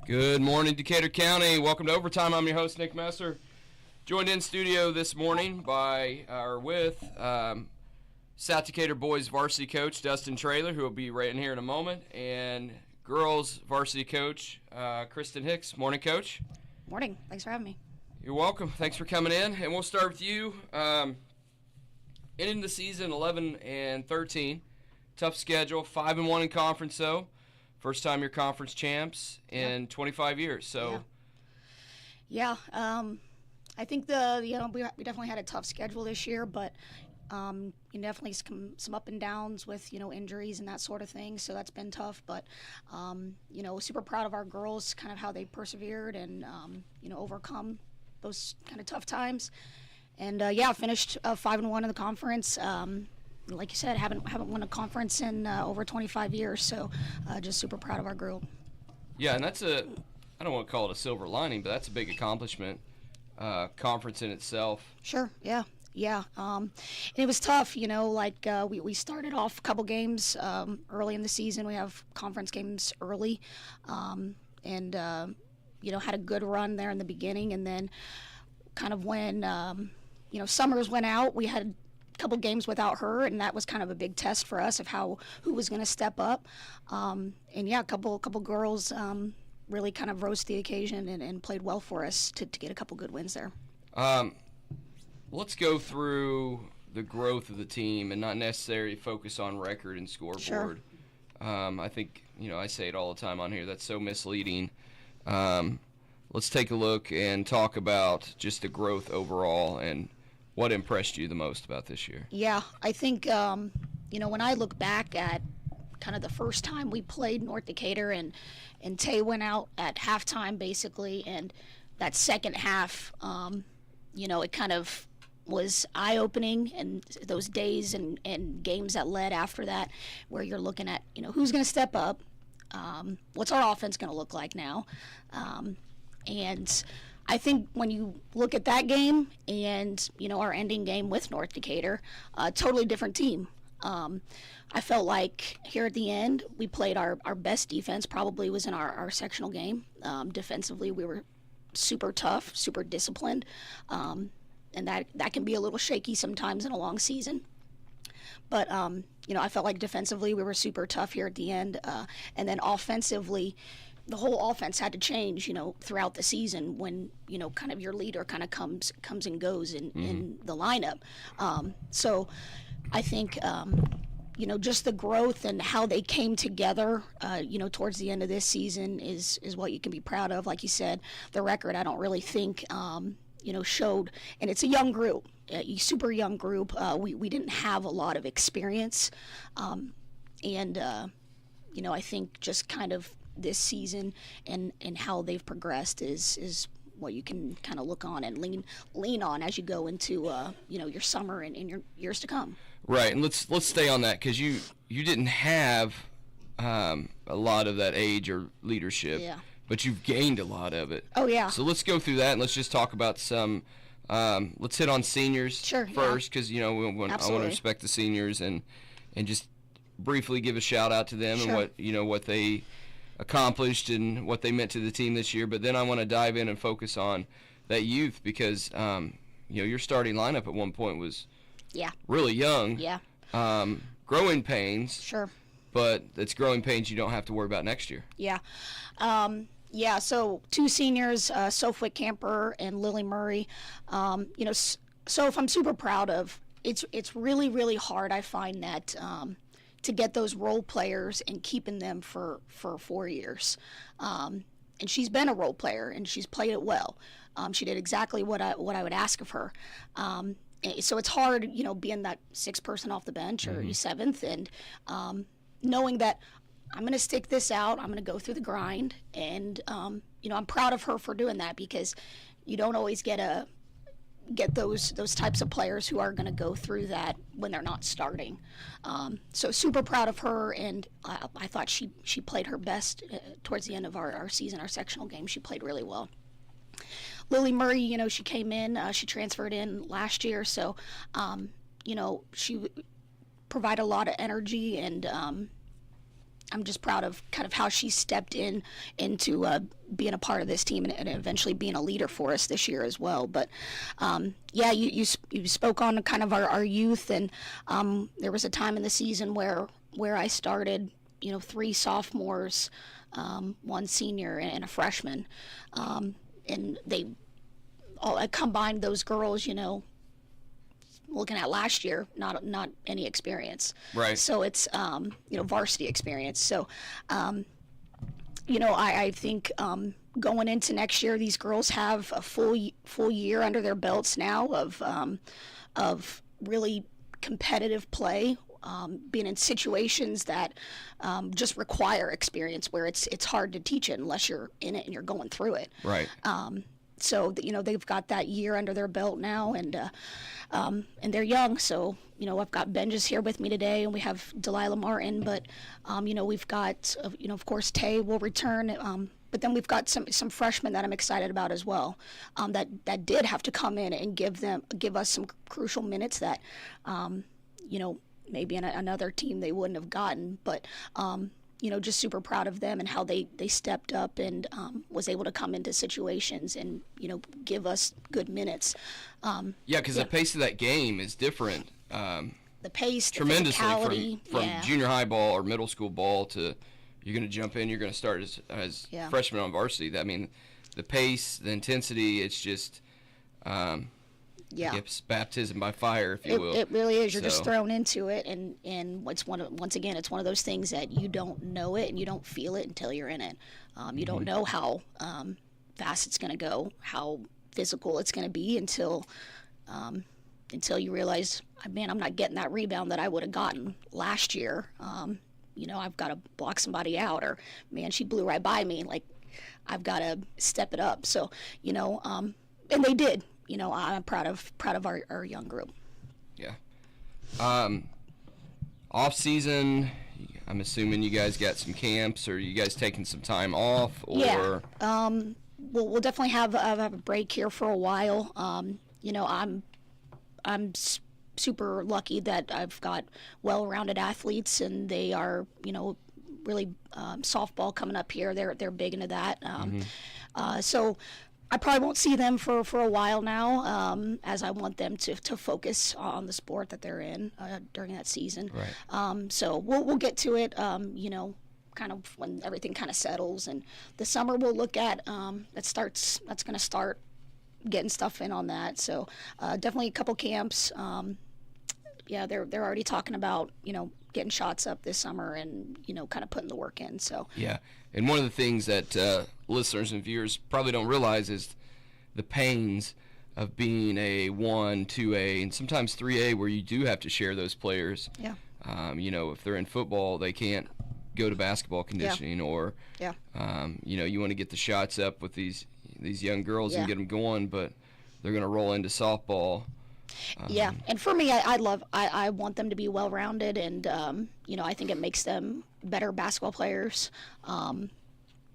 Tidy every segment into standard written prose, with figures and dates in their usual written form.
Good morning, Decatur County. Welcome to Overtime. I'm your host, Nick Messer. Joined in studio this morning with South Decatur boys varsity coach Dustin Traylor, who will be right in here in a moment, and girls varsity coach Kristen Hicks. Morning, Coach. Morning. Thanks for having me. You're welcome. Thanks for coming in. And we'll start with you. Ending the season 11-13. Tough schedule. 5-1 in conference, though. First time you're conference champs in 25 years. So, yeah. I think we definitely had a tough schedule this year, but definitely some up and downs with injuries and that sort of thing. So that's been tough. But super proud of our girls, kind of how they persevered and overcome those kind of tough times. And finished 5-1 in the conference. Like you said, haven't won a conference in over 25 years, so just super proud of our group. Yeah, and that's I don't want to call it a silver lining, but that's a big accomplishment, conference in itself. Sure, yeah. And it was tough, we started off a couple games early in the season. We have conference games early, and had a good run there in the beginning, and then kind of when, Summers went out, we had couple games without her, and that was kind of a big test for us of who was going to step up. A couple girls really kind of rose to the occasion and played well for us to get a couple good wins there. Let's go through the growth of the team and not necessarily focus on record and scoreboard. Sure. I think, I say it all the time on here, that's so misleading. Let's take a look and talk about just the growth overall and what impressed you the most about this year? Yeah, I think, when I look back at kind of the first time we played North Decatur and Tay went out at halftime basically, and that second half, it kind of was eye-opening, and those days and games that led after that where you're looking at, who's going to step up, what's our offense going to look like now, and I think when you look at that game and, our ending game with North Decatur, a totally different team. I felt like here at the end, we played our best defense, probably was in our sectional game. Defensively, we were super tough, super disciplined, and that can be a little shaky sometimes in a long season. But, I felt like defensively we were super tough here at the end, and then offensively, the whole offense had to change, throughout the season when, kind of your leader kind of comes and goes in the lineup. So I think, just the growth and how they came together, towards the end of this season is what you can be proud of. Like you said, the record, I don't really think, showed, and it's a young group, a super young group. We didn't have a lot of experience. I think just kind of this season and how they've progressed is what you can kind of look on and lean on as you go into your summer and in your years to come. Right, and let's stay on that because you didn't have a lot of that age or leadership, but you've gained a lot of it. Oh yeah. So let's go through that and let's just talk about some. Let's hit on seniors first because I want to respect the seniors and just briefly give a shout out to them and what they accomplished and what they meant to the team this year. But then I want to dive in and focus on that youth because your starting lineup at one point was really young. Yeah. Growing pains. Sure. But it's growing pains you don't have to worry about next year. Yeah. So two seniors, Soph Camper and Lily Murray. Soph I'm super proud of. It's really, really hard, I find that, to get those role players and keeping them for 4 years. And she's been a role player and she's played it well. She did exactly what I would ask of her. So it's hard, being that sixth person off the bench or seventh and knowing that I'm going to stick this out. I'm going to go through the grind. And, I'm proud of her for doing that because you don't always get those types of players who are going to go through that when they're not starting. So super proud of her, and I thought she played her best towards the end of our season, our sectional game. She played really well. Lily Murray, she came in, she transferred in last year, so, she provided a lot of energy and, I'm just proud of kind of how she stepped into being a part of this team and eventually being a leader for us this year as well. But yeah, you spoke on kind of our youth, and there was a time in the season where I started, 3 sophomores, 1 senior, and a freshman, and they all combined those girls, looking at last year, not any experience. Right. So it's varsity experience. So I think going into next year, these girls have a full year under their belts now of really competitive play, being in situations that just require experience, where it's hard to teach it unless you're in it and you're going through it. Right. So they've got that year under their belt now, and they're young. So I've got Benja's here with me today, and we have Delilah Martin. But we've got of course Tay will return. But then we've got some freshmen that I'm excited about as well. That did have to come in and give us some crucial minutes that maybe in another team they wouldn't have gotten. But just super proud of them and how they stepped up and was able to come into situations and, give us good minutes. Because the pace of that game is different. The pace, tremendously from junior high ball or middle school ball to you're going to jump in, you're going to start as freshman on varsity. I mean, the pace, the intensity, it's just it's baptism by fire, if you will. It really is. You're just thrown into it, and it's once again, it's one of those things that you don't know it and you don't feel it until you're in it. You don't know how fast it's going to go, how physical it's going to be until you realize, man, I'm not getting that rebound that I would have gotten last year. I've got to block somebody out, or man, she blew right by me. Like, I've got to step it up. So, and they did. I'm proud of our young group. Yeah. Off season, I'm assuming you guys got some camps, or you guys taking some time off, or? Yeah. We'll definitely have a break here for a while. I'm super lucky that I've got well-rounded athletes, and they are, really softball coming up here. They're big into that. So I probably won't see them for a while now, as I want them to focus on the sport that they're in during that season. Right. So we'll get to it, kind of when everything kind of settles. And the summer we'll look at, that's going to start getting stuff in on that. So definitely a couple camps. They're already talking about, getting shots up this summer and, kind of putting the work in. So yeah. And one of the things that listeners and viewers probably don't realize is the pains of being a 1, 2A, and sometimes 3A, where you do have to share those players. Yeah. If they're in football, they can't go to basketball conditioning, or you want to get the shots up with these young girls and get them going, but they're going to roll into softball. And for me, I want them to be well-rounded, and I think it makes them better basketball players.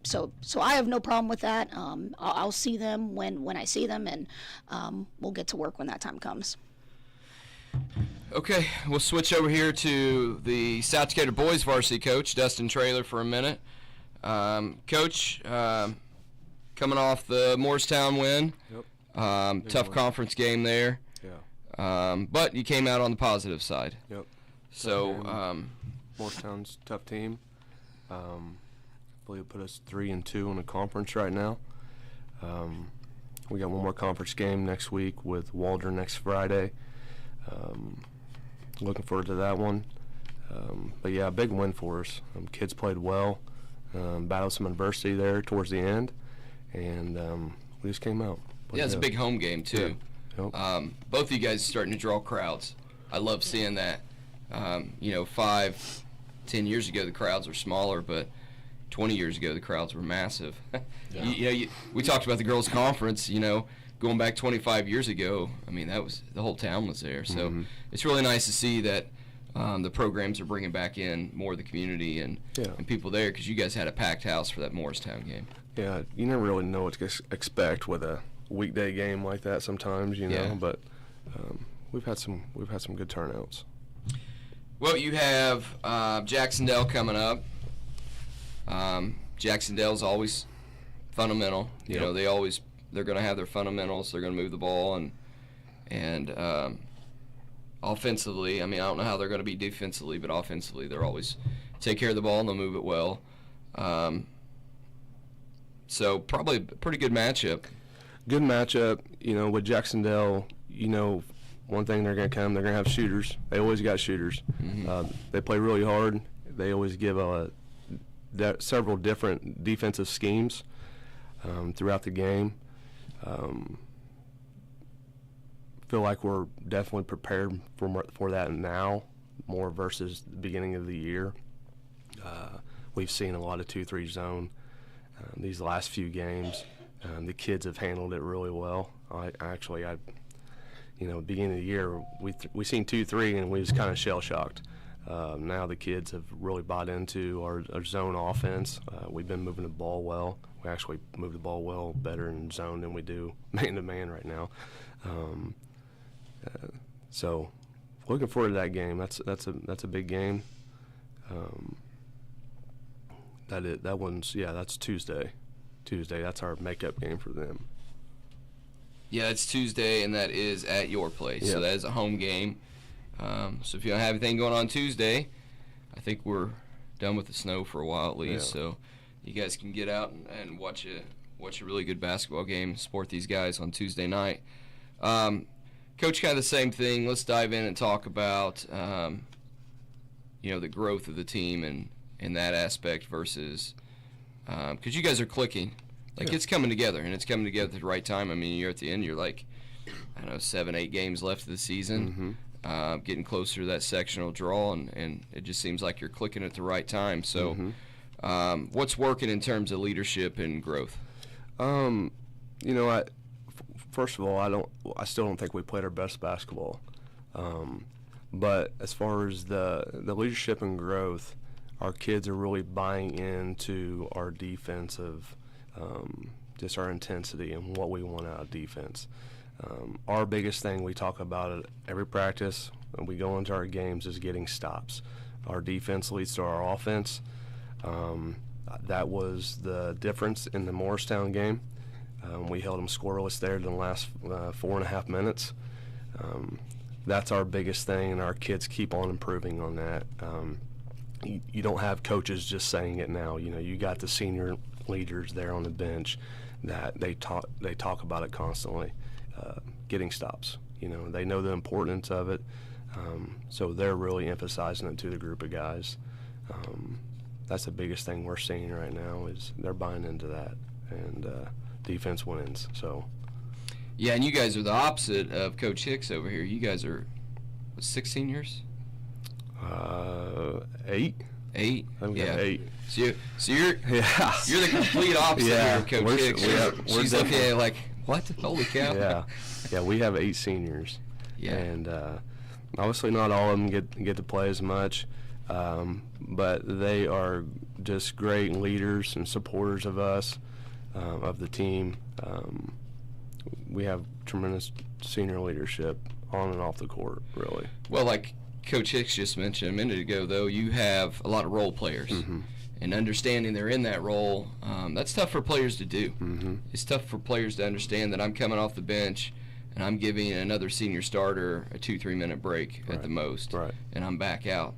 So I have no problem with that. I'll see them when I see them, and we'll get to work when that time comes. Okay, we'll switch over here to the South Decatur boys varsity coach, Dustin Traylor, for a minute. Coach, coming off the Morristown win, tough conference game there. But you came out on the positive side. Yep. So Morristown's a tough team. I believe it put us 3-2 in the conference right now. We got one more conference game next week with Waldron next Friday. Looking forward to that one. But yeah, a big win for us. Kids played well, battled some adversity there towards the end, and we just came out. Yeah, it's a big home game too. Yeah. Yep. Both of you guys are starting to draw crowds. I love seeing that. 5-10 years ago the crowds were smaller, but 20 years ago the crowds were massive. We talked about the girls' conference. Going back 25 years ago, I mean, that was the whole town was there. So it's really nice to see that the programs are bringing back in more of the community and people there, because you guys had a packed house for that Morristown game. Yeah, you never really know what to expect with a weekday game like that sometimes, but we've had some good turnouts. Well, you have Jacksonville coming up Jacksonville's always fundamental. You know, they're going to have their fundamentals. They're going to move the ball and offensively. I mean, I don't know how they're going to be defensively, but offensively, they're always take care of the ball and they'll move it well. So probably a pretty good matchup. Good matchup. You know, with Jacksonville, you know, one thing they're going to have shooters. They always got shooters. Mm-hmm. They play really hard. They always give several different defensive schemes throughout the game. Feel like we're definitely prepared for that now, more versus the beginning of the year. We've seen a lot of 2-3 zone these last few games. The kids have handled it really well. Beginning of the year, we seen 2-3 and we was kind of shell shocked. Now the kids have really bought into our zone offense. We've been moving the ball well. We actually move the ball well better in zone than we do man to man right now. So looking forward to that game. That's a big game. That's Tuesday. That's our makeup game for them. Yeah, it's Tuesday, and that is at your place. Yep. So that is a home game. So if you don't have anything going on Tuesday, I think we're done with the snow for a while at least. Yeah. So you guys can get out and watch a really good basketball game, support these guys on Tuesday night. Coach, kind of the same thing. Let's dive in and talk about the growth of the team and in that aspect versus because you guys are clicking. It's coming together, and it's coming together at the right time. I mean, you're at the end. You're 7-8 games left of the season, getting closer to that sectional draw, and it just seems like you're clicking at the right time. So what's working in terms of leadership and growth? First of all, I still don't think we played our best basketball. But as far as the leadership and growth, our kids are really buying into our defensive, just our intensity and what we want out of defense. Our biggest thing we talk about at every practice when we go into our games is getting stops. Our defense leads to our offense. That was the difference in the Morristown game. We held them scoreless there in the last 4.5 minutes. That's our biggest thing, and our kids keep on improving on that. You don't have coaches just saying it now. You got the senior leaders there on the bench that they talk about it constantly. Getting stops. They know the importance of it, so they're really emphasizing it to the group of guys. That's the biggest thing we're seeing right now is they're buying into that, and defense wins. So. Yeah, and you guys are the opposite of Coach Hicks over here. You guys are 6 seniors? 8. 8? I've got 8. So you're the complete opposite here of Coach Hicks. She's looking at it like, what? Holy cow. Yeah, we have 8 seniors. Yeah. And obviously not all of them get to play as much, but they are just great leaders and supporters of us, of the team. We have tremendous senior leadership on and off the court, really. Well, like Coach Hicks just mentioned a minute ago, though, you have a lot of role players. Mm-hmm. And understanding they're in that role, that's tough for players to do. Mm-hmm. It's tough for players to understand that I'm coming off the bench and I'm giving another senior starter a 2-3 minute break at the most, and I'm back out.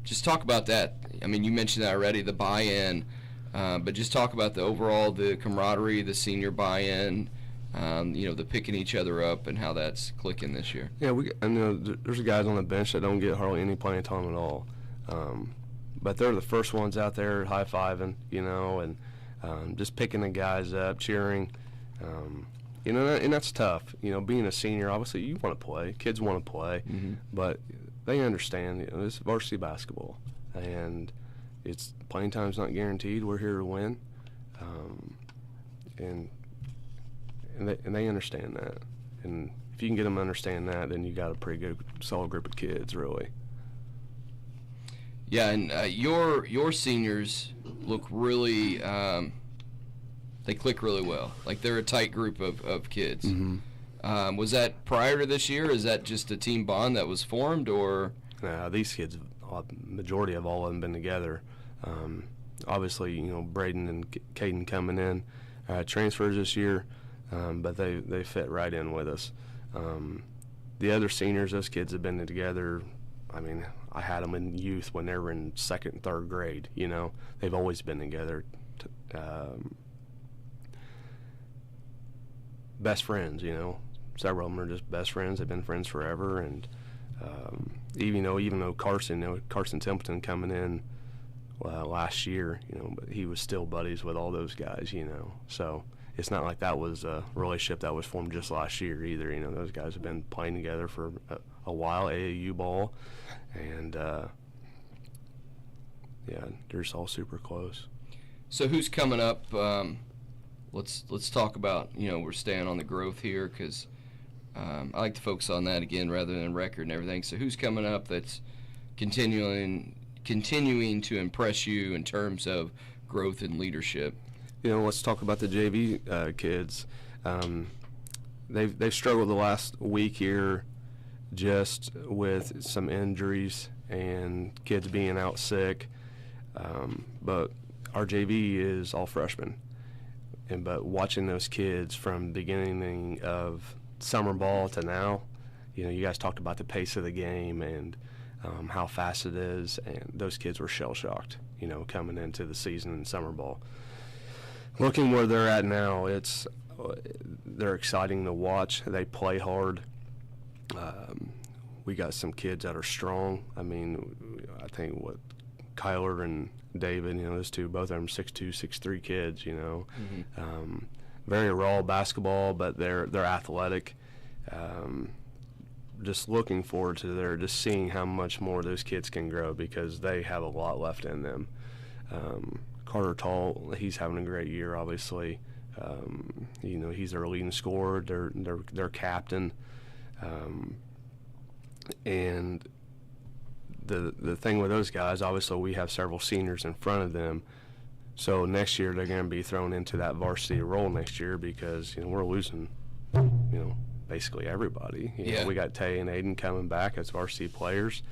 Just talk about that. I mean, you mentioned that already, the buy-in, but just talk about the camaraderie, the senior buy-in, the picking each other up and how that's clicking this year. Yeah, I know there's guys on the bench that don't get hardly any playing time at all. But they're the first ones out there high-fiving, and just picking the guys up, cheering. And that's tough. Being a senior, obviously you want to play. Kids want to play. Mm-hmm. But they understand, this is varsity basketball. And it's playing time's not guaranteed. We're here to win. And they understand that. And if you can get them to understand that, then you got a pretty good, solid group of kids, really. Yeah, and your seniors look really, they click really well. Like they're a tight group of kids. Mm-hmm. Was that prior to this year? Is that just a team bond that was formed, or? These kids, majority of all of them been together. Obviously, Braden and Caden coming in, transfers this year, but they fit right in with us. The other seniors, those kids have been together. I mean, I had them in youth when they were in second and third grade. They've always been together. Best friends, several of them are just best friends. They've been friends forever, and even though Carson Templeton coming in last year, but he was still buddies with all those guys, So it's not like that was a relationship that was formed just last year either. Those guys have been playing together for a while, AAU ball, and yeah, they're just all super close. So who's coming up? Let's talk about, we're staying on the growth here because I like to focus on that again rather than record and everything. So who's coming up that's continuing to impress you in terms of growth and leadership? Let's talk about the JV kids. They've struggled the last week here just with some injuries and kids being out sick. But our JV is all freshmen. But watching those kids from the beginning of summer ball to now, you guys talked about the pace of the game and how fast it is, and those kids were shell-shocked, coming into the season in summer ball. Looking where they're at now, they're exciting to watch. They play hard. We got some kids that are strong. I mean, I think Kyler and David, those two, both of them 6'2", 6'3" kids, Mm-hmm. Very raw basketball, but they're athletic. Just looking forward to just seeing how much more those kids can grow because they have a lot left in them. Carter Tall, he's having a great year, obviously. He's their leading scorer, their captain. And the thing with those guys, obviously we have several seniors in front of them. So next year they're going to be thrown into that varsity role next year because, we're losing, basically everybody. We got Tay and Aiden coming back as varsity players.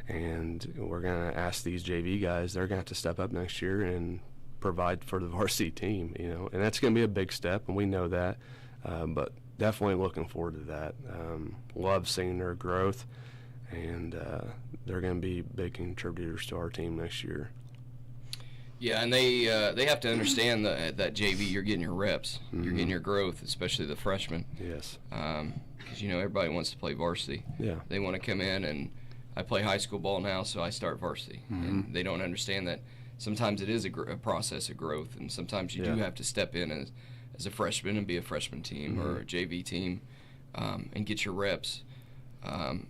And we're going to ask these JV guys, they're going to have to step up next year and provide for the varsity team, And that's going to be a big step, and we know that. But definitely looking forward to that. Love seeing their growth, and they're going to be big contributors to our team next year. Yeah, and they have to understand that JV, you're getting your reps. Mm-hmm. You're getting your growth, especially the freshmen. Yes. Because, everybody wants to play varsity. Yeah. They want to come in, and I play high school ball now, so I start varsity. Mm-hmm. And they don't understand that sometimes it is a process of growth, and sometimes you do have to step in as a freshman and be a freshman team or a JV team and get your reps.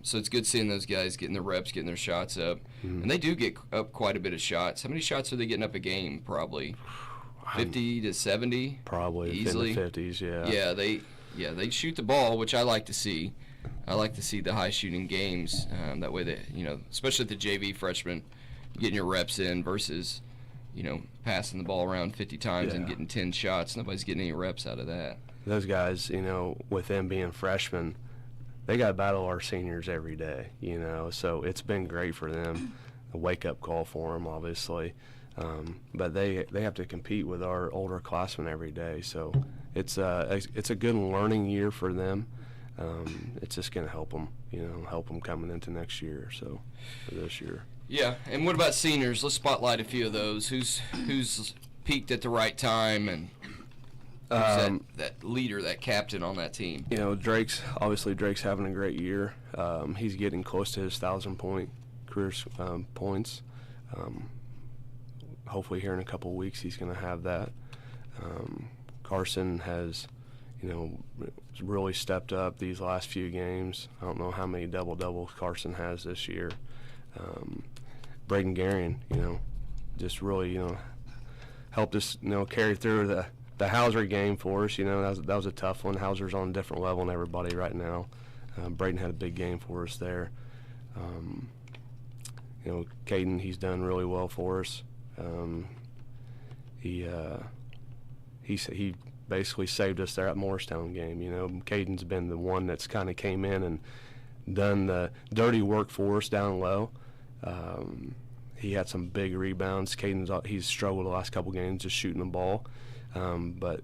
So it's good seeing those guys getting their reps, getting their shots up. Mm-hmm. And they do get up quite a bit of shots. How many shots are they getting up a game? Probably 50 to 70? Probably easily. In the 50s, yeah. They shoot the ball, which I like to see. I like to see the high-shooting games. That way, especially the JV freshmen, getting your reps in versus, passing the ball around 50 times and getting 10 shots. Nobody's getting any reps out of that. Those guys, with them being freshmen, they got to battle our seniors every day, So it's been great for them, a wake-up call for them, obviously. But they have to compete with our older classmen every day. So it's a good learning year for them. It's just going to help them coming into next year, for this year. Yeah, and what about seniors? Let's spotlight a few of those. Who's peaked at the right time and who's that leader, that captain on that team? Drake's having a great year. He's getting close to his 1,000-point career points. Hopefully here in a couple of weeks he's going to have that. Carson has really stepped up these last few games. I don't know how many double-doubles Carson has this year. Braden Garion, just really, helped us, carry through the Hauser game for us. That was a tough one. Hauser's on a different level than everybody right now. Braden had a big game for us there. Caden, he's done really well for us. He basically saved us there at Morristown game. Caden's been the one that's kind of came in and done the dirty work for us down low. he had some big rebounds. He's struggled the last couple games just shooting the ball, but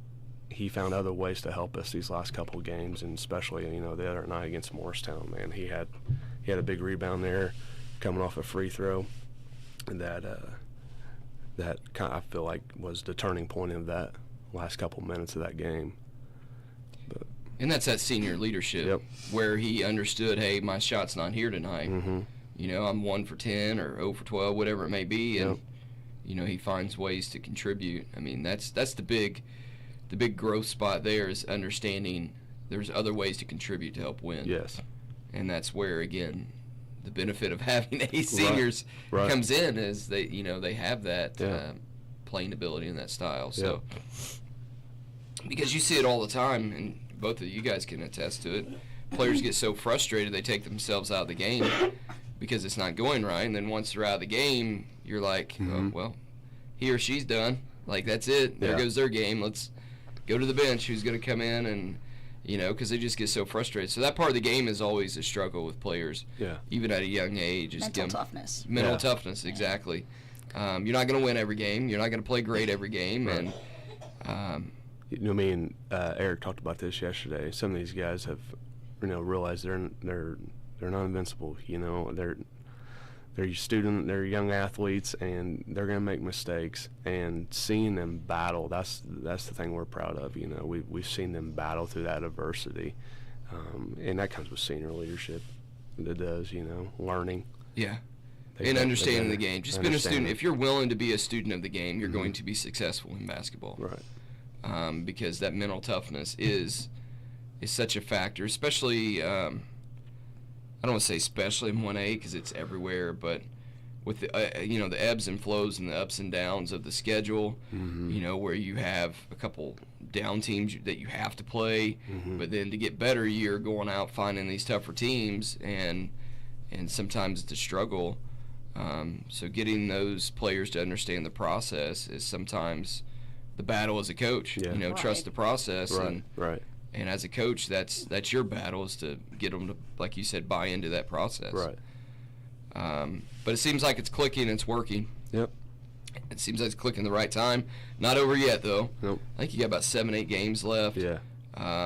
he found other ways to help us these last couple games, and especially the other night against Morristown. Man, he had a big rebound there, coming off a free throw, and that I feel like was the turning point of that last couple minutes of that game. And that's that senior leadership, where he understood, hey, my shot's not here tonight. I'm 1 for 10 or 0 for 12, whatever it may be, and he finds ways to contribute. I mean, that's the big growth spot there, is understanding there's other ways to contribute to help win. Yes. And that's where, again, the benefit of having 8 seniors comes in, is they have that playing ability and that style. So because you see it all the time, and both of you guys can attest to it, players get so frustrated they take themselves out of the game because it's not going right, and then once they're out of the game, you're like, oh, well, he or she's done. Like, that's it. There goes their game. Let's go to the bench. Who's going to come in? And because they just get so frustrated. So that part of the game is always a struggle with players, even at a young age. Mental toughness. Mental toughness, exactly. You're not going to win every game. You're not going to play great every game. Right. And me and Eric talked about this yesterday. Some of these guys have, realized they're not invincible. They're young athletes, and they're going to make mistakes. And seeing them battle, that's the thing we're proud of. We've seen them battle through that adversity, and that comes with senior leadership. It does, learning. Yeah. And understanding the game. Just being a student. If you're willing to be a student of the game, you're going to be successful in basketball. Right. Because that mental toughness is such a factor, especially. I don't want to say especially in 1A because it's everywhere, but with the the ebbs and flows and the ups and downs of the schedule, where you have a couple down teams that you have to play, but then to get better, you're going out finding these tougher teams, and sometimes it's a struggle. So getting those players to understand the process is sometimes the battle as a coach. Yeah. Trust the process. Right. And as a coach, that's your battle, is to get them to, like you said, buy into that process. Right. But it seems like it's clicking. It's working. Yep. It seems like it's clicking the right time. Not over yet, though. Nope. I think you got about 7-8 games left. Yeah.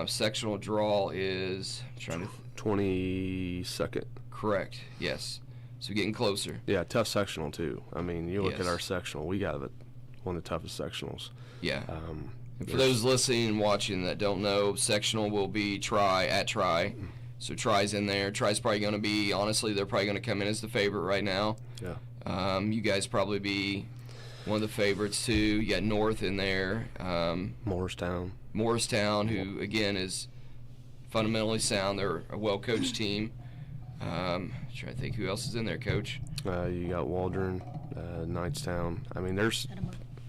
Sectional draw is 22nd. Correct. Yes. So getting closer. Yeah, tough sectional too. I mean, you look at our sectional. We got one of the toughest sectionals. Yeah. And for those listening and watching that don't know, sectional will be Tri. So Tri's in there. Tri's probably going to be, honestly, they're probably going to come in as the favorite right now. Yeah. You guys probably be one of the favorites too. You got North in there. Morristown, who again is fundamentally sound. They're a well-coached team. Trying to think who else is in there, Coach. You got Waldron, Knightstown. I mean, there's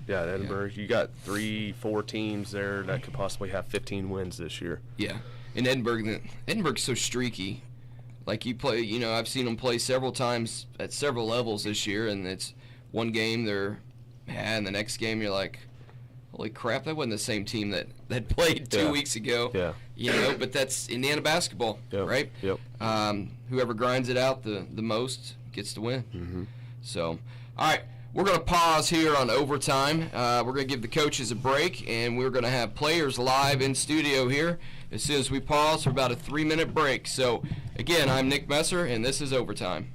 Edinburgh. Yeah. You got 3-4 teams there that could possibly have 15 wins this year. Yeah, and Edinburgh's so streaky. Like, you play, I've seen them play several times at several levels this year, and it's one game and the next game you're like, holy crap, that wasn't the same team that played 2 weeks ago. Yeah. But that's Indiana basketball, right? Yep. Whoever grinds it out the most gets to win. Mm-hmm. So, all right, we're going to pause here on overtime. We're going to give the coaches a break, and we're going to have players live in studio here as soon as we pause for about a 3-minute break. So, again, I'm Nick Messer, and this is Overtime.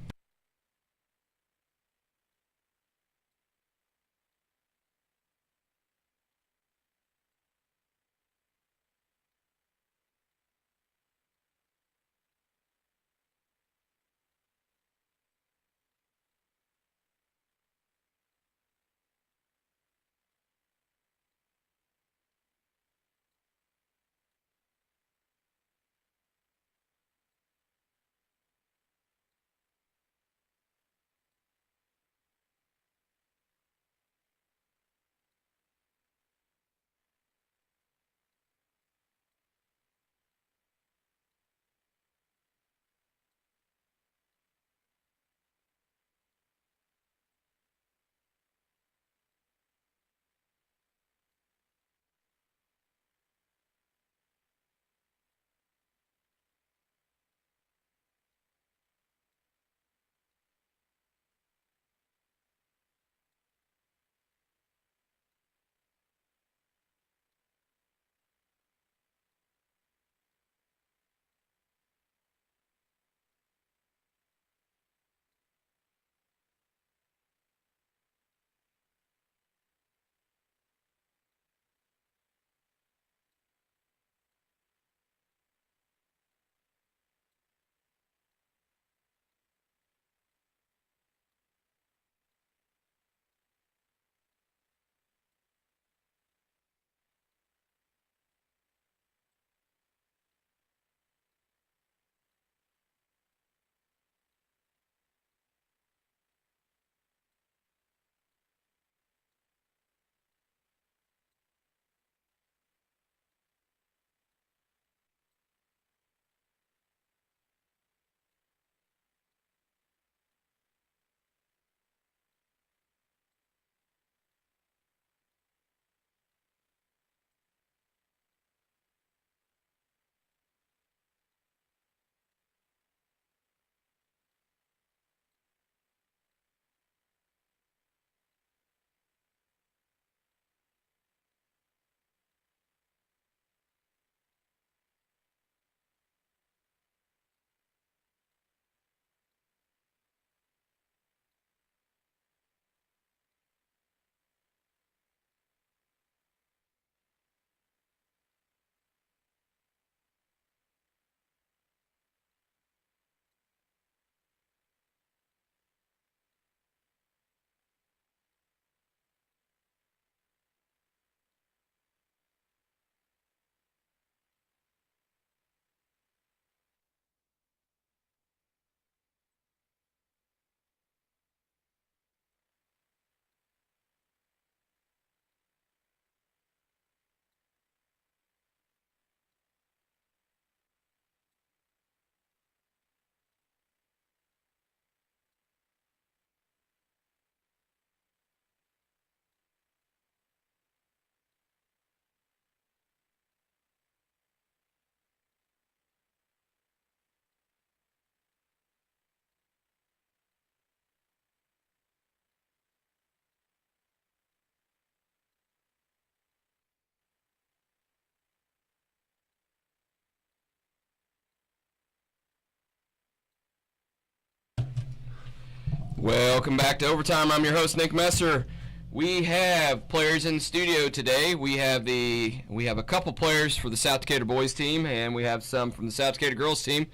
Welcome back to Overtime. I'm your host, Nick Messer. We have players in the studio today. We have a couple players for the South Decatur boys team, and we have some from the South Decatur girls team.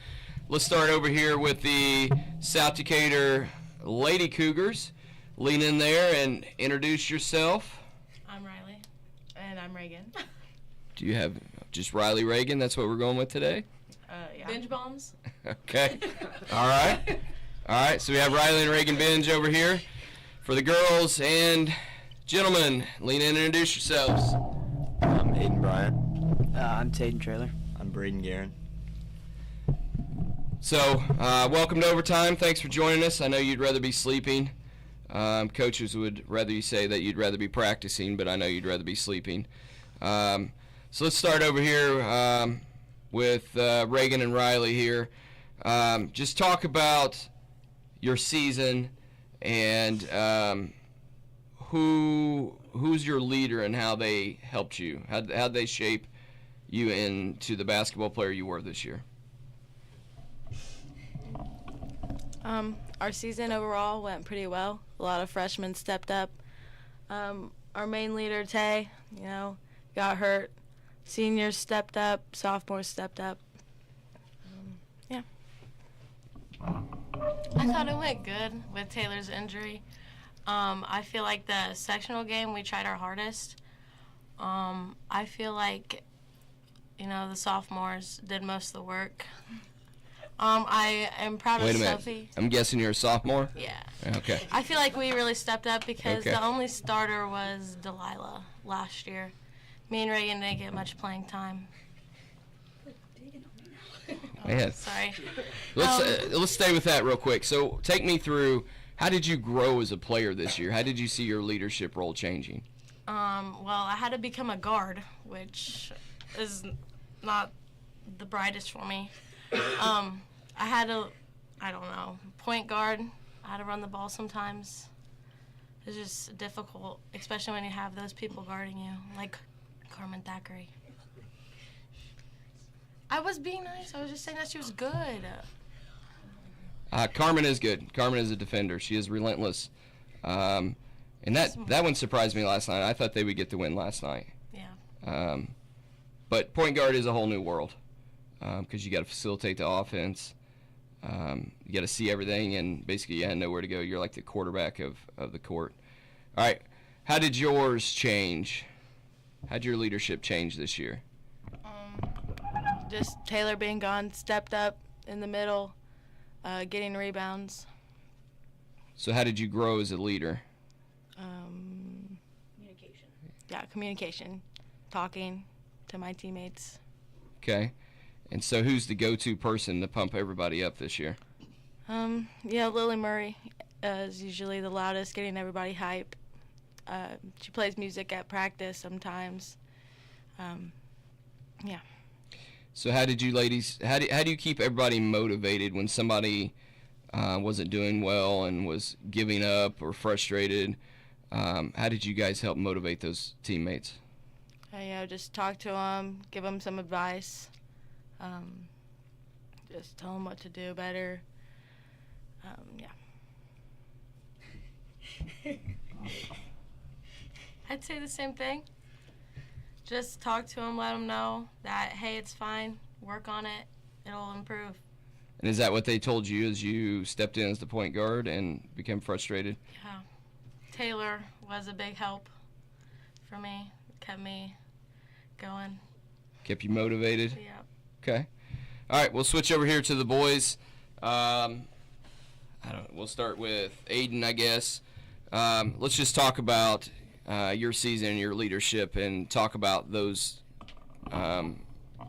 Let's start over here with the South Decatur Lady Cougars. Lean in there and introduce yourself. I'm Riley. And I'm Reagan. Do you have just Riley Reagan? That's what we're going with today? Yeah. Binge bombs. Okay. All right. All right, so we have Riley and Reagan Binge over here. For the girls and gentlemen, lean in and introduce yourselves. I'm Aiden Bryant. I'm Taden Trailer. I'm Braden Guerin. So, welcome to Overtime. Thanks for joining us. I know you'd rather be sleeping. Coaches would rather you say that you'd rather be practicing, but I know you'd rather be sleeping. So let's start over here with Reagan and Riley here. Just talk about your season and who's your leader and how they helped you. How'd they shape you into the basketball player you were this year? Our season overall went pretty well. A lot of freshmen stepped up. Our main leader, Tay, got hurt. Seniors stepped up. Sophomores stepped up. Yeah. I thought it went good with Taylor's injury. I feel like the sectional game, we tried our hardest. I feel like, the sophomores did most of the work. I am proud of Sophie. Wait a minute. I'm guessing you're a sophomore? Yeah. Okay. I feel like we really stepped up because the only starter was Delilah last year. Me and Reagan didn't get much playing time. Man. Sorry. Let's stay with that real quick. So take me through, how did you grow as a player this year? How did you see your leadership role changing? Well, I had to become a guard, which is not the brightest for me. I had to, point guard. I had to run the ball sometimes. It's just difficult, especially when you have those people guarding you, like Carmen Thackeray. I was being nice. I was just saying that she was good. Carmen is good. Carmen is a defender. She is relentless. And that one surprised me last night. I thought they would get the win last night. Yeah. But point guard is a whole new world because you got to facilitate the offense. You got to see everything, and basically you had nowhere to go. You're like the quarterback of the court. All right. How did yours change? How did your leadership change this year? Just Taylor being gone, stepped up in the middle, getting rebounds. So how did you grow as a leader? Communication. Yeah, communication. Talking to my teammates. Okay. And so who's the go-to person to pump everybody up this year? Lily Murray is usually the loudest, getting everybody hype. She plays music at practice sometimes. Yeah. So how did you ladies, how do you keep everybody motivated when somebody wasn't doing well and was giving up or frustrated? How did you guys help motivate those teammates? Just talk to them, give them some advice. Just tell them what to do better. I'd say the same thing. Just talk to them, let them know that, hey, it's fine, work on it, it'll improve. And is that what they told you as you stepped in as the point guard and became frustrated? Yeah. Taylor was a big help for me, kept me going. Kept you motivated? Yeah. Okay. All right, we'll switch over here to the boys. We'll start with Aiden, I guess. Let's just talk about your season and your leadership and talk about those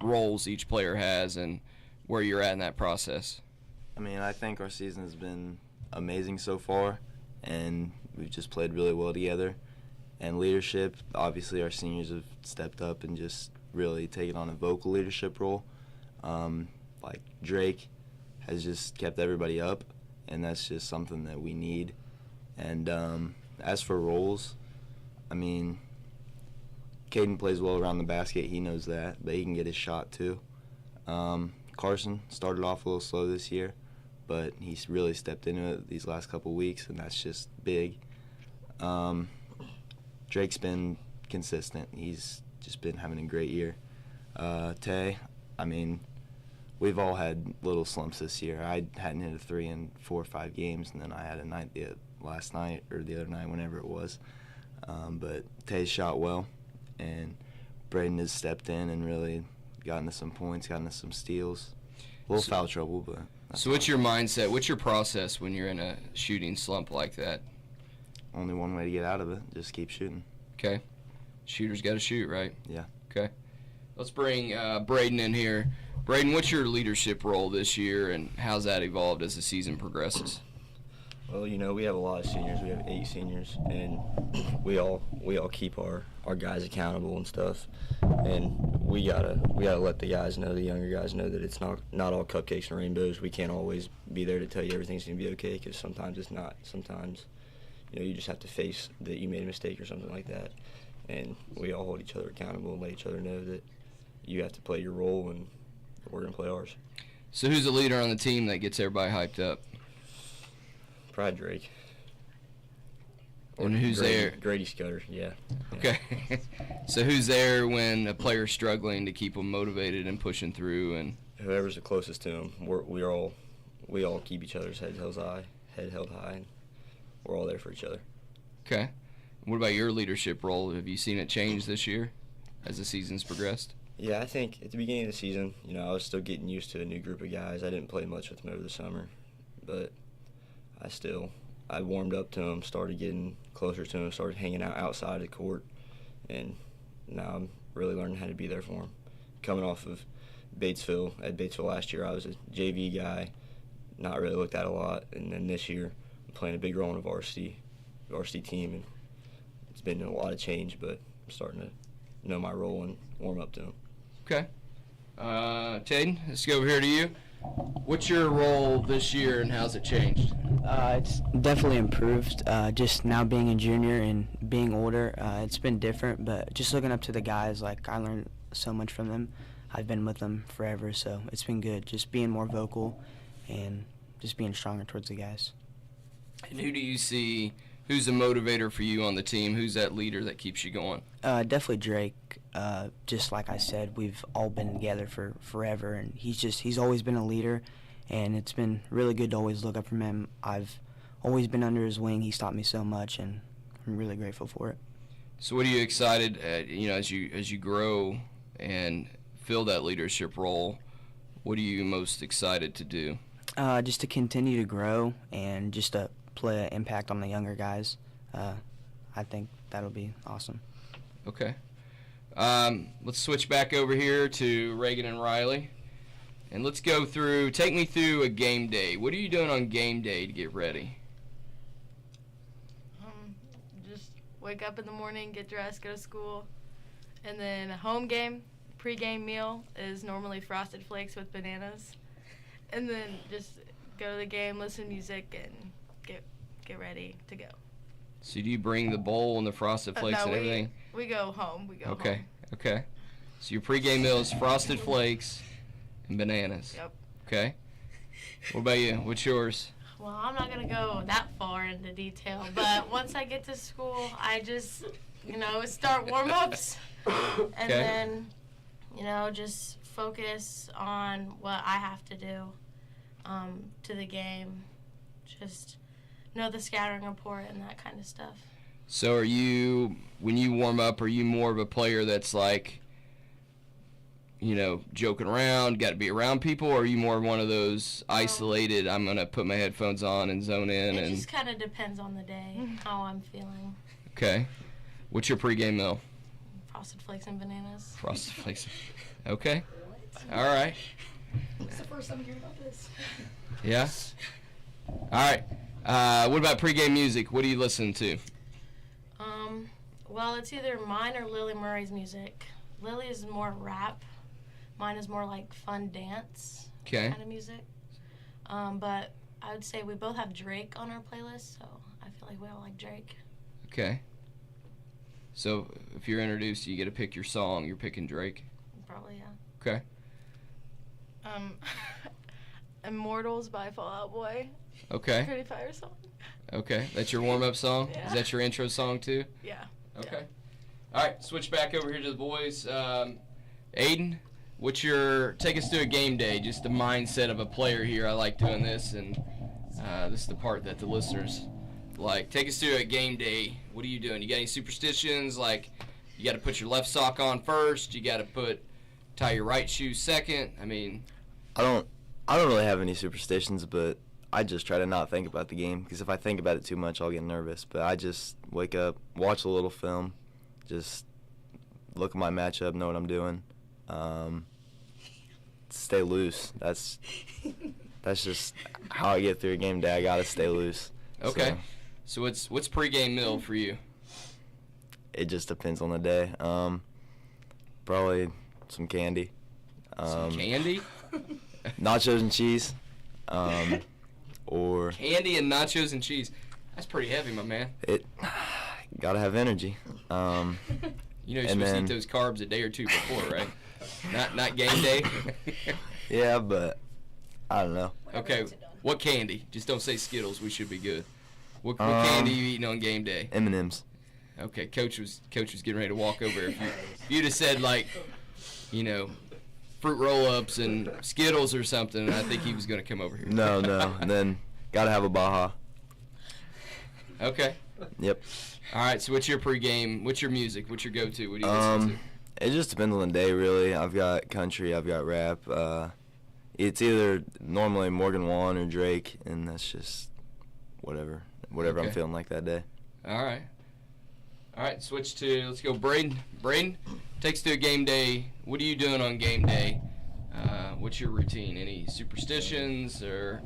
roles each player has and where you're at in that process. I think our season has been amazing so far, and we've just played really well together. And leadership, obviously our seniors have stepped up and just really taken on a vocal leadership role. Like Drake has just kept everybody up, and that's just something that we need. And as for roles, Caden plays well around the basket. He knows that, but he can get his shot too. Carson started off a little slow this year, but he's really stepped into it these last couple weeks, and that's just big. Drake's been consistent. He's just been having a great year. Tay, I mean, we've all had little slumps this year. I hadn't hit a 3 in 4 or 5 games, and then I had a night last night or the other night, whenever it was. But Tay shot well, and Braden has stepped in and really gotten us some points, gotten us some steals. A little foul trouble, but. So what's your mindset? What's your process when you're in a shooting slump like that? Only one way to get out of it. Just keep shooting. Okay. Shooters got to shoot, right? Yeah. Okay. Let's bring Braden in here. Braden, what's your leadership role this year, and how's that evolved as the season progresses? Well, you know, we have a lot of seniors. We have 8 seniors, and we all keep our guys accountable and stuff. And we gotta let the guys know, the younger guys know, that it's not all cupcakes and rainbows. We can't always be there to tell you everything's gonna be okay, because sometimes it's not. Sometimes, you know, you just have to face that you made a mistake or something like that. And we all hold each other accountable and let each other know that you have to play your role, and we're gonna play ours. So who's the leader on the team that gets everybody hyped up? Probably Drake. And who's there? Grady Scudder, yeah. Okay. So who's there when a player's struggling to keep them motivated and pushing through? And whoever's the closest to him. We all keep each other's head held high, and we're all there for each other. Okay. What about your leadership role? Have you seen it change this year as the season's progressed? Yeah, I think at the beginning of the season, you know, I was still getting used to a new group of guys. I didn't play much with them over the summer, but I warmed up to them, started getting closer to them, started hanging out outside the court, and now I'm really learning how to be there for them. Coming off of Batesville, at Batesville last year, I was a JV guy, not really looked at a lot, and then this year I'm playing a big role in a varsity team, and it's been a lot of change, but I'm starting to know my role and warm up to them. Okay. Taden, let's go over here to you. What's your role this year, and how's it changed? It's definitely improved. Just now being a junior and being older, it's been different, but just looking up to the guys, like, I learned so much from them. I've been with them forever, so it's been good. Just being more vocal and just being stronger towards the guys. And who do you see, who's a motivator for you on the team? Who's that leader that keeps you going? Definitely Drake. Just like I said, we've all been together for forever, and he's always been a leader, and it's been really good to always look up from him. I've always been under his wing. He's taught me so much, and I'm really grateful for it. So what are you excited at, you know, as you grow and fill that leadership role, what are you most excited to do? Just to continue to grow and just to play an impact on the younger guys. I think that'll be awesome. Okay. Let's switch back over here to Reagan and Riley. And let's take me through a game day. What are you doing on game day to get ready? Just wake up in the morning, get dressed, go to school. And then a home game, pre-game meal is normally Frosted Flakes with bananas. And then just go to the game, listen to music, and get ready to go. So do you bring the bowl and the Frosted Flakes and everything? We go home. Okay. Okay. So your pregame meal is Frosted Flakes and bananas. Yep. Okay. What about you? What's yours? Well, I'm not going to go that far into detail, but once I get to school, I just, start warm-ups and then, just focus on what I have to do to the game. Just know the scouting report and that kind of stuff. So when you warm up, are you more of a player that's like, joking around, got to be around people, or are you more one of those isolated, I'm going to put my headphones on and zone in? It just kind of depends on the day, how I'm feeling. Okay. What's your pregame meal? Frosted Flakes and bananas. Frosted Flakes. Okay. All right. It's the first time hearing about this. Yeah? All right. What about pregame music? What do you listen to? Well, it's either mine or Lily Murray's music. Lily is more rap. Mine is more like fun dance kind of music. But I would say we both have Drake on our playlist, so I feel like we all like Drake. Okay. So if you're introduced, you get to pick your song. You're picking Drake? Probably, yeah. Okay. Immortals by Fall Out Boy. Okay. Pretty fire song. Okay, that's your warm-up song? Yeah. Is that your intro song too? Yeah. Okay. Yeah. All right, switch back over here to the boys. Aiden, take us through a game day, just the mindset of a player here. I like doing this, and this is the part that the listeners like. Take us through a game day. What are you doing? You got any superstitions? Like, you got to put your left sock on first. You got to tie your right shoe second. I mean, I don't really have any superstitions, but I just try to not think about the game, because if I think about it too much, I'll get nervous. But I just wake up, watch a little film, just look at my matchup, know what I'm doing. Stay loose. That's just how I get through a game day. I gotta stay loose. okay. So what's pregame meal for you? It just depends on the day. Probably some candy. Some candy? Nachos and cheese. Or Candy and nachos and cheese. That's pretty heavy, my man. Gotta have energy. You're supposed to eat those carbs a day or two before, right? Not game day. Yeah, but I don't know. Okay, what candy? Just don't say Skittles. We should be good. What candy are you eating on game day? M&Ms. Okay, coach was getting ready to walk over. If you'd have said like, fruit roll-ups and Skittles or something, I think he was going to come over here. No. And then gotta have a Baja. Okay. Yep. All right. So what's your pregame? What's your music? What's your go-to? What do you listen to? It just depends on the day, really. I've got country, I've got rap. It's either normally Morgan Wallen or Drake, and that's just whatever Okay. I'm feeling like that day. All right. Let's go Braden. Braden, takes to a game day. What are you doing on game day? What's your routine? Any superstitions or?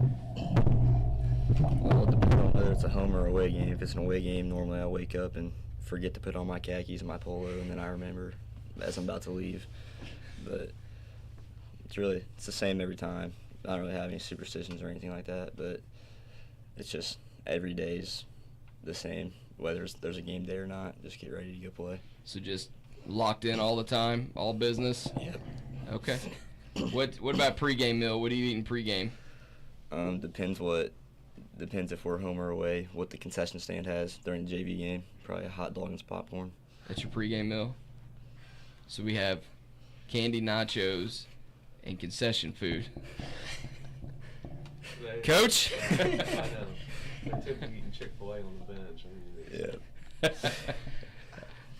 Well, it depends on whether it's a home or away game. If it's an away game, normally I wake up and forget to put on my khakis and my polo, and then I remember as I'm about to leave. But it's the same every time. I don't really have any superstitions or anything like that, but it's just every day's the same, whether there's a game day or not. Just get ready to go play. So just locked in all the time, all business? Yep. Okay. What about pregame meal? What are you eating pregame? Depends if we're home or away, what the concession stand has during the JV game. Probably a hot dog and some popcorn. That's your pregame meal? So we have candy, nachos, and concession food. Coach? I know. They're typically eating Chick-fil-A on the bench. Yeah.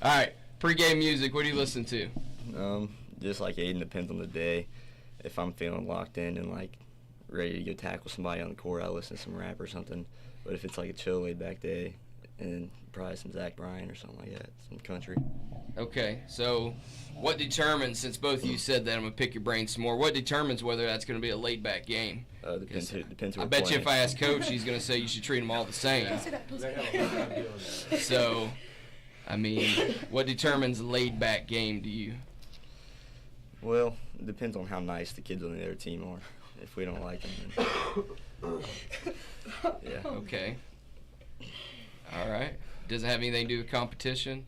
All right, pregame music. What do you listen to? Just like Aiden, depends on the day. If I'm feeling locked in and like ready to go tackle somebody on the court, I listen to some rap or something. But if it's like a chill, laid-back day, and probably some Zach Bryan or something like that, some country. Okay, so what determines, since both of you said that, I'm going to pick your brain some more, what determines whether that's going to be a laid-back game? Depends who I we're bet playing. you if I ask Coach, he's going to say you should treat them all the same. So, I mean, what determines a laid-back game to you? Well, it depends on how nice the kids on the other team are. If we don't like them, then yeah. Okay. All right. Does it have anything to do with competition?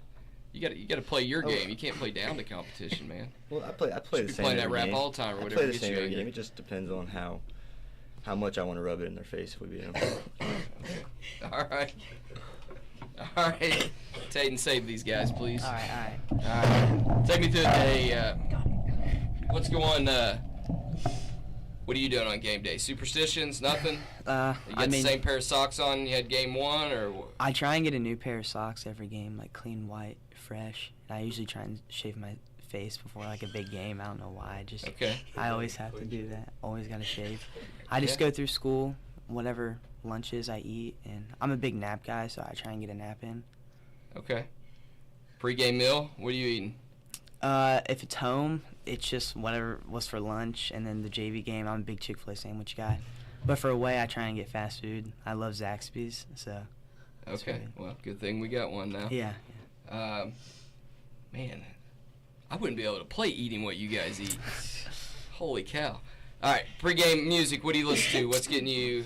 You got to play your game. You can't play down the competition, man. Well, I play You the should be same playing that every rap game. all the time or I whatever play the gets same you every angry. game. It just depends on how much I want to rub it in their face if we beat them. All right. All right. Taden, save these guys, please. All right. All right. Take me through the day. What's going what are you doing on game day? Superstitions? Nothing? You got the same pair of socks on you had game one, or? I try and get a new pair of socks every game, like clean, white, fresh. And I usually try and shave my face before like a big game. I don't know why. I always have to do that. Always gotta shave. I just go through school, whatever lunches I eat, and I'm a big nap guy, so I try and get a nap in. Okay. Pre-game meal? What are you eating? If it's home, it's just whatever was for lunch, and then the JV game, I'm a big Chick-fil-A sandwich guy. But for away, I try and get fast food. I love Zaxby's, so. Okay, well, good thing we got one now. Yeah. Man, I wouldn't be able to play eating what you guys eat. Holy cow. All right, pre-game music, what do you listen to? What's getting you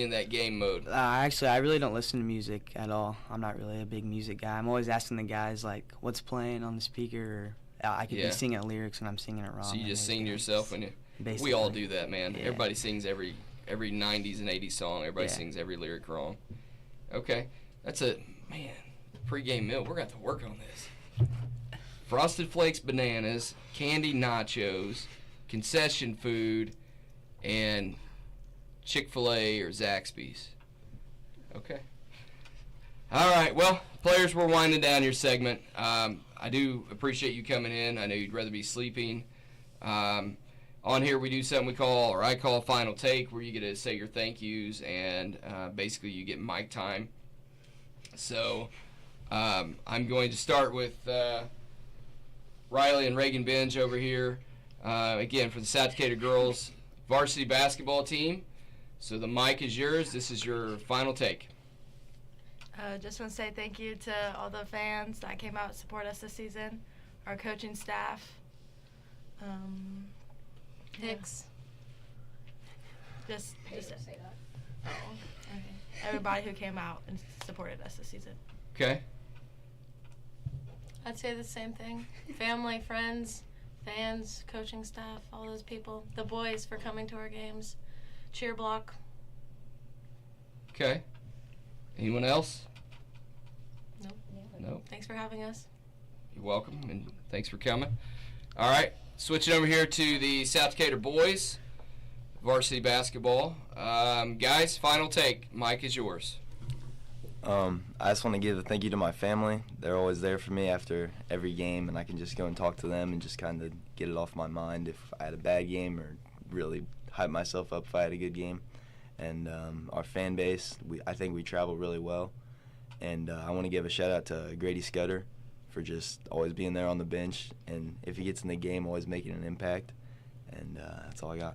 in that game mode? Actually, I really don't listen to music at all. I'm not really a big music guy. I'm always asking the guys, like, what's playing on the speaker, or I could be singing lyrics and I'm singing it wrong. So you just sing to yourself when you... basically. We all do that, man. Yeah. Everybody sings every 90s and 80s song. Everybody sings every lyric wrong. Okay. That's a, man, pregame meal. We're going to have to work on this. Frosted Flakes bananas, candy nachos, concession food, and Chick-fil-A or Zaxby's. Okay. All right. Well, players, we're winding down your segment. I do appreciate you coming in. I know you'd rather be sleeping. On here, we do something I call Final Take, where you get to say your thank yous, and basically you get mic time. So I'm going to start with Riley and Reagan Benj over here. Again, for the South Decatur girls varsity basketball team. So the mic is yours. This is your final take. Just want to say thank you to all the fans that came out to support us this season, our coaching staff, Hicks. Just say that. Oh, okay. Everybody who came out and supported us this season. Okay. I'd say the same thing. Family, friends, fans, coaching staff, all those people. The boys for coming to our games. Cheer block. Okay. Anyone else? Nope. Nope. Thanks for having us. You're welcome, and thanks for coming. All right. Switching over here to the South Decatur boys varsity basketball. Guys, final take. Mike is yours. I just want to give a thank you to my family. They're always there for me after every game, and I can just go and talk to them and just kind of get it off my mind if I had a bad game, or really hype myself up if I had a good game. And our fan base, I think we travel really well. And I want to give a shout out to Grady Scudder for just always being there on the bench, and if he gets in the game, always making an impact. And that's all I got.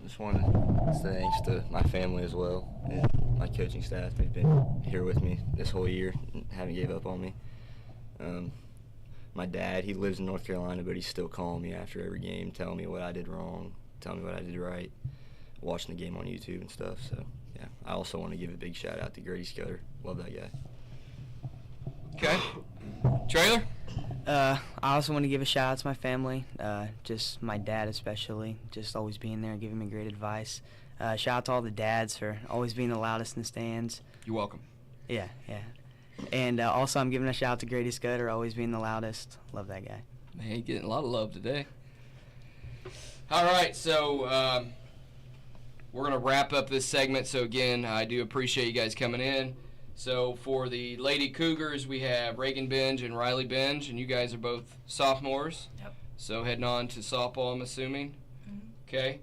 Just want to say thanks to my family as well, and my coaching staff. They've been here with me this whole year and haven't gave up on me. My dad, he lives in North Carolina, but he's still calling me after every game, telling me what I did wrong, telling me what I did right, watching the game on YouTube and stuff. So, yeah, I also want to give a big shout out to Grady Scudder. Love that guy. Okay. Trailer? I also want to give a shout out to my family, just my dad especially, just always being there and giving me great advice. Shout out to all the dads for always being the loudest in the stands. You're welcome. Yeah. And also I'm giving a shout out to Grady Scudder, always being the loudest. Love that guy. Man, he's getting a lot of love today. All right, so we're going to wrap up this segment. So, again, I do appreciate you guys coming in. So, for the Lady Cougars, we have Reagan Benj and Riley Benj, and you guys are both sophomores. Yep. So, heading on to softball, I'm assuming. Mm-hmm. Okay.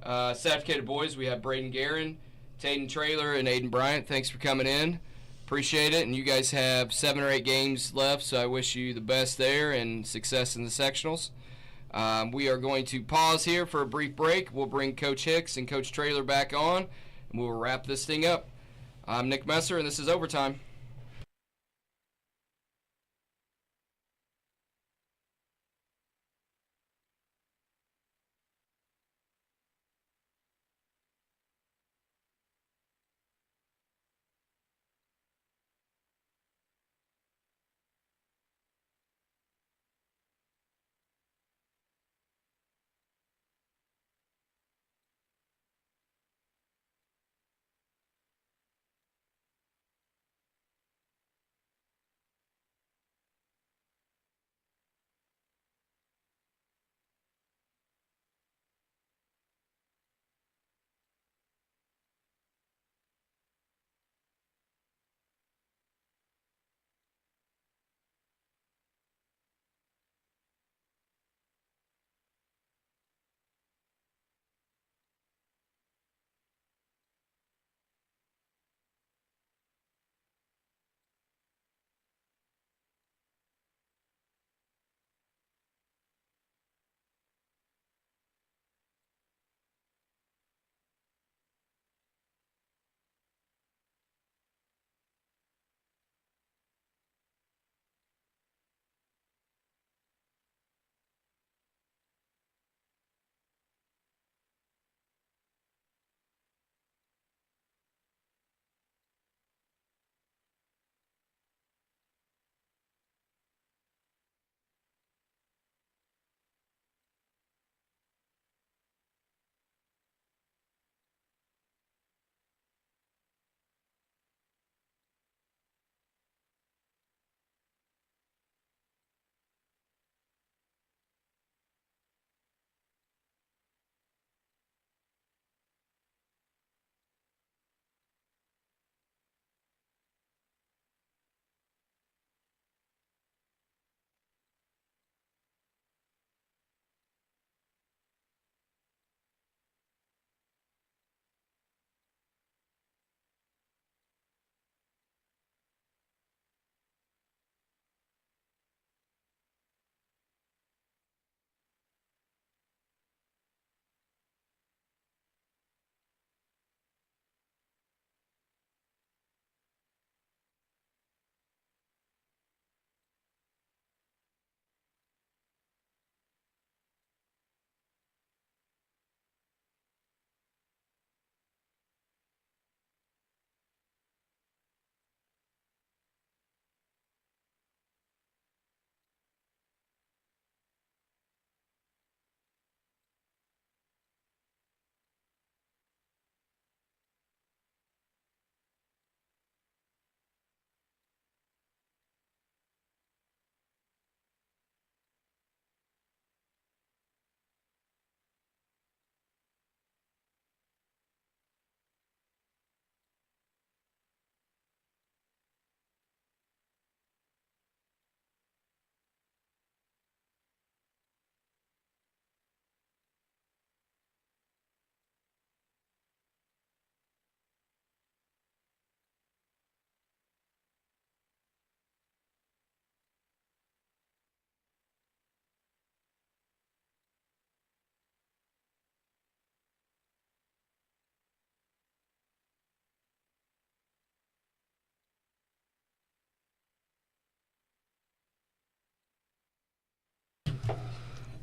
South Decatur boys, we have Braden Guerin, Tayden Traylor, and Aiden Bryant. Thanks for coming in. Appreciate it. And you guys have 7 or 8 games left, so I wish you the best there and success in the sectionals. We are going to pause here for a brief break. We'll bring Coach Hicks and Coach Traylor back on, and we'll wrap this thing up. I'm Nick Messer, and this is Overtime.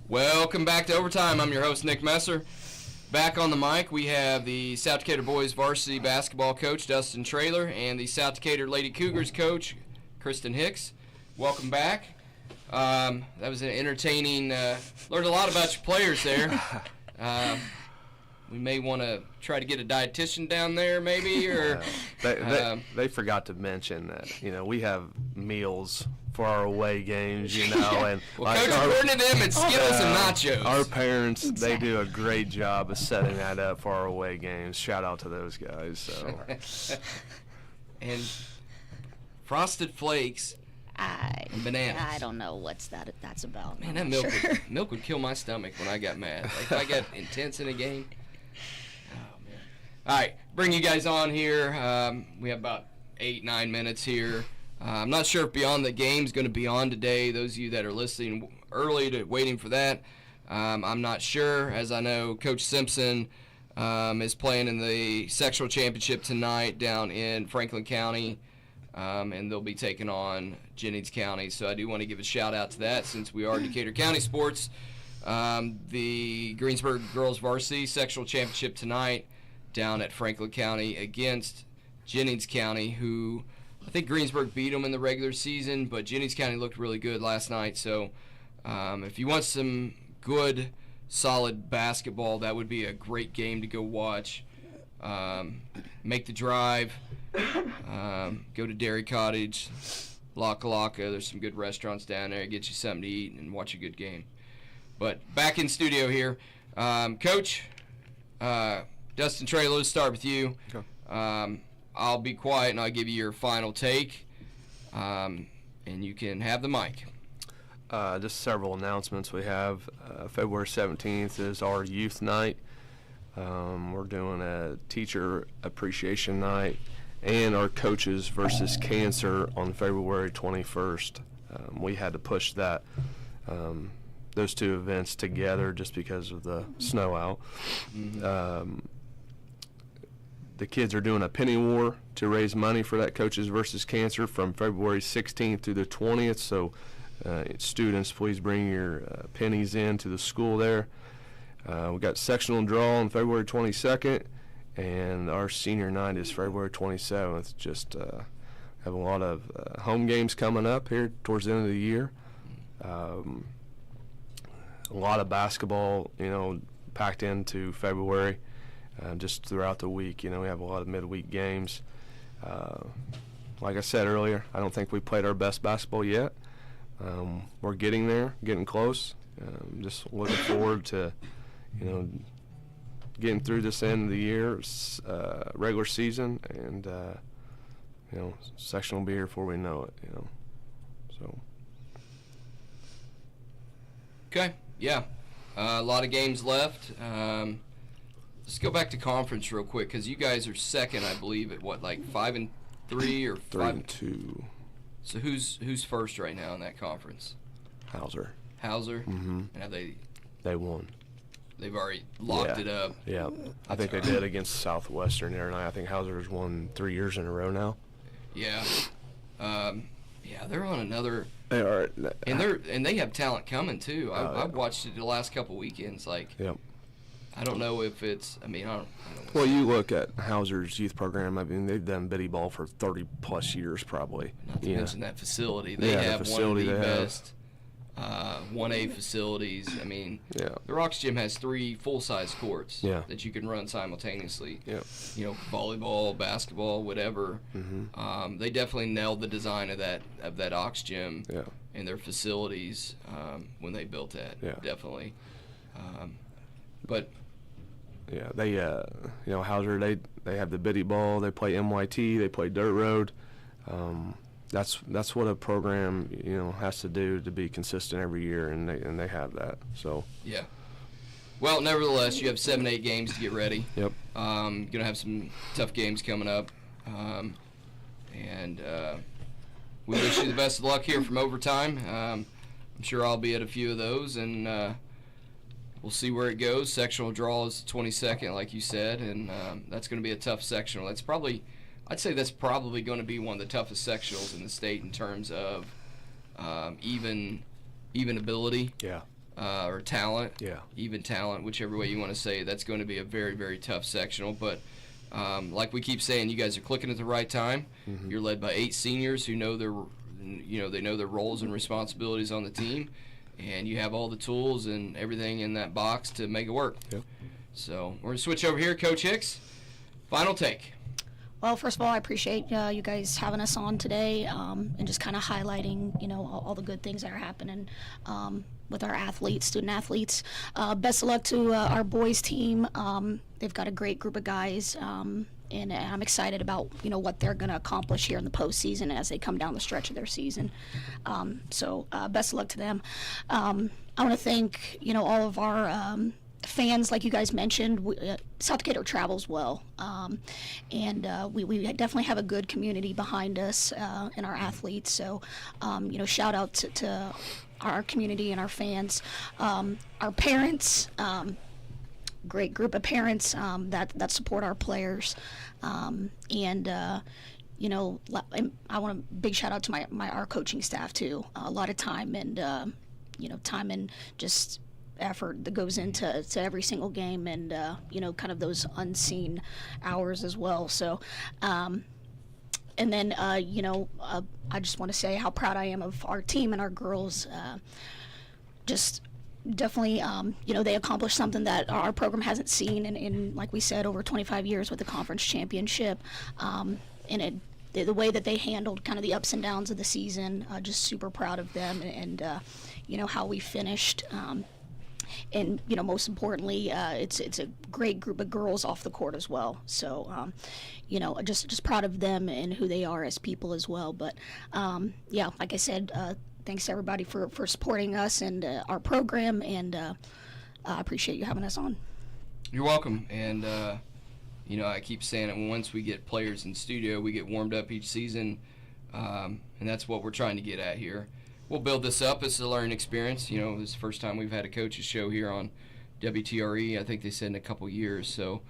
Welcome back to Overtime. I'm your host, Nick Messer. Back on the mic, we have the South Decatur Boys varsity basketball coach, Dustin Traylor, and the South Decatur Lady Cougars coach, Kristen Hicks. Welcome back. That was an entertaining, learned a lot about your players there. We may want to try to get a dietitian down there, maybe, or they forgot to mention that we have meals for our away games, and well, Coach, according to them, it's Skittles and nachos. Our parents, they do a great job of setting that up for our away games. Shout out to those guys. So. And Frosted Flakes. And bananas. I don't know what's that's about. Man, that milk would kill my stomach when I got mad. Like, if I got intense in a game. Oh man! All right, bring you guys on here. We have about 8-9 minutes here. I'm not sure if Beyond the Game's going to be on today. Those of you that are listening early to waiting for that, I'm not sure. As I know, Coach Simpson is playing in the sectional championship tonight down in Franklin County. And they'll be taking on Jennings County. So I do want to give a shout out to that since we are Decatur County sports. The Greensburg girls varsity sectional championship tonight down at Franklin County against Jennings County, who I think Greensburg beat them in the regular season, but Jennings County looked really good last night. So if you want some good, solid basketball, that would be a great game to go watch. Make the drive. Go to Dairy Cottage, Laka. There's some good restaurants down there. Get you something to eat and watch a good game. But back in studio here, Coach Dustin Traylor. Let's start with you. Okay. I'll be quiet and I'll give you your final take, and you can have the mic. Just several announcements we have. February 17th is our youth night. We're doing a teacher appreciation night and our coaches versus cancer on February 21st. We had to push that those two events together just because of the snow out. Mm-hmm. The kids are doing a penny war to raise money for that coaches versus cancer from February 16th through the 20th. So students, please bring your pennies in to the school there. We got sectional draw on February 22nd, and our senior night is February 27th. Just have a lot of home games coming up here towards the end of the year. A lot of basketball, packed into February. Just throughout the week, we have a lot of midweek games. Like I said earlier, I don't think we played our best basketball yet. We're getting there, getting close. Just looking forward to getting through this end of the year, regular season, and section will be here before we know it. So. Okay. Yeah. A lot of games left. Let's go back to conference real quick because you guys are second, I believe, at what, like 5-3 or 3-2. So who's first right now in that conference? Hauser. Mm-hmm. And have they won. They've already locked it up. Yeah, I think they did against Southwestern there tonight. I think Hauser's won 3 years in a row now. Yeah, they're on another. They are, and they have talent coming too. I've watched it the last couple weekends. Yep. I don't know if it's. I don't know. Well, you look at Hauser's youth program. They've done biddy ball for 30 plus years probably. Not to mention that facility. They have one of the best 1A facilities. The Rocks Gym has 3 full-size courts that you can run simultaneously. Yeah. Volleyball, basketball, whatever. Mm-hmm. They definitely nailed the design of that Ox Gym and their facilities when they built that. Yeah. Definitely. But yeah, they Hauser they have the biddy ball. They play MYT. They play dirt road. That's what a program has to do to be consistent every year, and they have that. So yeah. Well, nevertheless, you have 7-8 games to get ready. Yep. Gonna have some tough games coming up, and we wish you the best of luck here from Overtime. I'm sure I'll be at a few of those, and we'll see where it goes. Sectional draw is the 22nd, like you said, and that's going to be a tough sectional. I'd say that's probably going to be one of the toughest sectionals in the state in terms of even ability. Yeah. or talent, Yeah. even talent, whichever way you want to say it. That's going to be a very, very tough sectional. But like we keep saying, you guys are clicking at the right time. Mm-hmm. You're led by 8 seniors who know they know their roles and responsibilities on the team, and you have all the tools and everything in that box to make it work. Yep. So we're going to switch over here. Coach Hicks, final take. Well, first of all, I appreciate you guys having us on today, and just kind of highlighting, all the good things that are happening with our athletes, student athletes. Best of luck to our boys team. They've got a great group of guys, and I'm excited about, what they're going to accomplish here in the postseason as they come down the stretch of their season. So best of luck to them. I want to thank, all of our fans, like you guys mentioned. South Decatur travels well, and we definitely have a good community behind us and our athletes. So, shout out to our community and our fans, our parents. Great group of parents that support our players, and I want a big shout out to our coaching staff too. A lot of time and time and just effort that goes into every single game, and kind of those unseen hours as well. So and then I just want to say how proud I am of our team and our girls. Just definitely they accomplished something that our program hasn't seen in like we said, over 25 years with the conference championship, and the way that they handled kind of the ups and downs of the season. Just super proud of them, and how we finished. And most importantly, it's a great group of girls off the court as well. So, just proud of them and who they are as people as well. But like I said, thanks to everybody for supporting us and our program, and I appreciate you having us on. You're welcome. And I keep saying it. Once we get players in studio, we get warmed up each season, and that's what we're trying to get at here. We'll build this up. It's a learning experience. This is the first time we've had a coaches show here on WTRE. I think they said in a couple years. So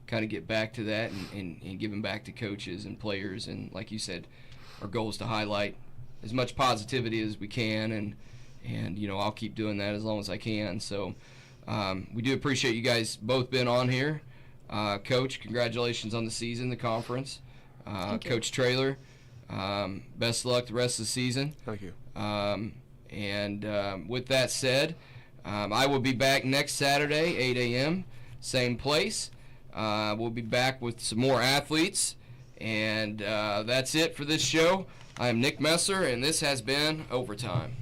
kind of get back to that and giving back to coaches and players. And like you said, our goal is to highlight as much positivity as we can. And I'll keep doing that as long as I can. So we do appreciate you guys both being on here. Coach, congratulations on the season, the conference. Coach Traylor, best of luck the rest of the season. Thank you. With that said, I will be back next Saturday, 8 a.m., same place. We'll be back with some more athletes, and that's it for this show. I am Nick Messer, and this has been Overtime.